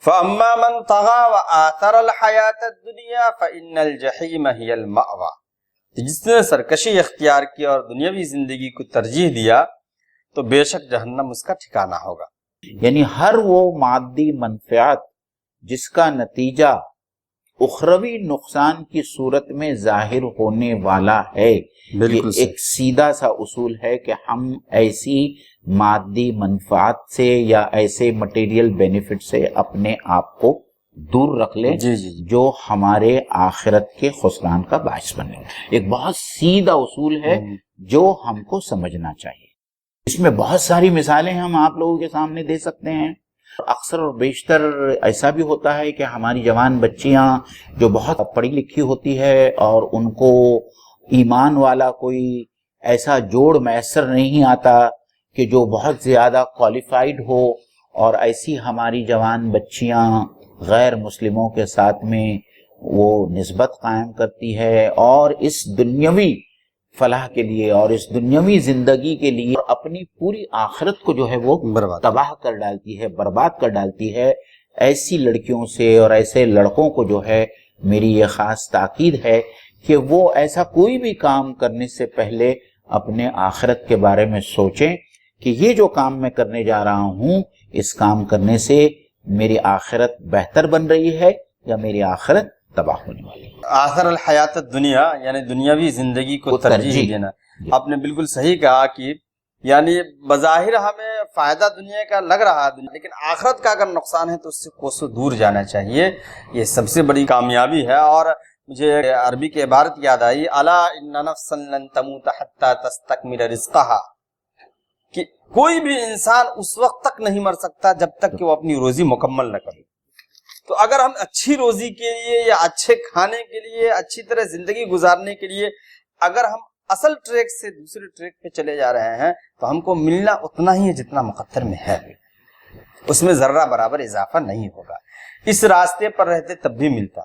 فَأَمَّا مَنْ طَغَى وَآثَرَ الْحَيَاةَ الدُّنْيَا فَإِنَّ الْجَحِيمَ هِيَ الْمَأْوَى، جس نے سرکشی اختیار کی اور دنیاوی زندگی کو ترجیح دیا تو بے شک جہنم اس کا ٹھکانہ ہوگا۔ یعنی ہر وہ مادی منفعت جس کا نتیجہ اخروی نقصان کی صورت میں ظاہر ہونے والا ہے، یہ ایک سیدھا سا اصول ہے کہ ہم ایسی مادی منفعت سے یا ایسے مٹیریل بینیفٹ سے اپنے آپ کو دور رکھ لیں جو ہمارے آخرت کے خسران کا باعث بنے۔ ایک بہت سیدھا اصول ہے جو ہم کو سمجھنا چاہیے۔ اس میں بہت ساری مثالیں ہم آپ لوگوں کے سامنے دے سکتے ہیں۔ اکثر اور بیشتر ایسا بھی ہوتا ہے کہ ہماری جوان بچیاں جو بہت پڑھی لکھی ہوتی ہے اور ان کو ایمان والا کوئی ایسا جوڑ میسر نہیں آتا کہ جو بہت زیادہ کوالیفائیڈ ہو، اور ایسی ہماری جوان بچیاں غیر مسلموں کے ساتھ میں وہ نسبت قائم کرتی ہے اور اس دنیاوی فلاح کے لیے اور اس دنیاوی زندگی کے لیے اپنی پوری آخرت کو جو ہے وہ تباہ کر ڈالتی ہے، برباد کر ڈالتی ہے۔ ایسی لڑکیوں سے اور ایسے لڑکوں کو جو ہے میری یہ خاص تاکید ہے کہ وہ ایسا کوئی بھی کام کرنے سے پہلے اپنے آخرت کے بارے میں سوچیں کہ یہ جو کام میں کرنے جا رہا ہوں، اس کام کرنے سے میری آخرت بہتر بن رہی ہے یا میری آخرت تباہ ہونے والی ہے۔ آخر الحیات الدنیا یعنی دنیاوی زندگی کو ترجیح دینا۔ آپ نے بالکل صحیح کہا کہ یعنی بظاہر ہمیں فائدہ دنیا کا لگ رہا ہے، لیکن آخرت کا اگر نقصان ہے تو اس سے کوسوں دور جانا چاہیے۔ یہ سب سے بڑی کامیابی ہے۔ اور مجھے عربی کی عبارت یاد آئی، الا ان نفسا لن تموت حتی تستکمل رزقها، کہ کوئی بھی انسان اس وقت تک نہیں مر سکتا جب تک کہ وہ اپنی روزی مکمل نہ کرے۔ تو اگر ہم اچھی روزی کے لیے یا اچھے کھانے کے لیے، اچھی طرح زندگی گزارنے کے لیے اگر ہم اصل ٹریک سے دوسرے ٹریک پہ چلے جا رہے ہیں تو ہم کو ملنا اتنا ہی ہے جتنا مقدر میں ہے، اس میں ذرہ برابر اضافہ نہیں ہوگا۔ اس راستے پر رہتے تب بھی ملتا۔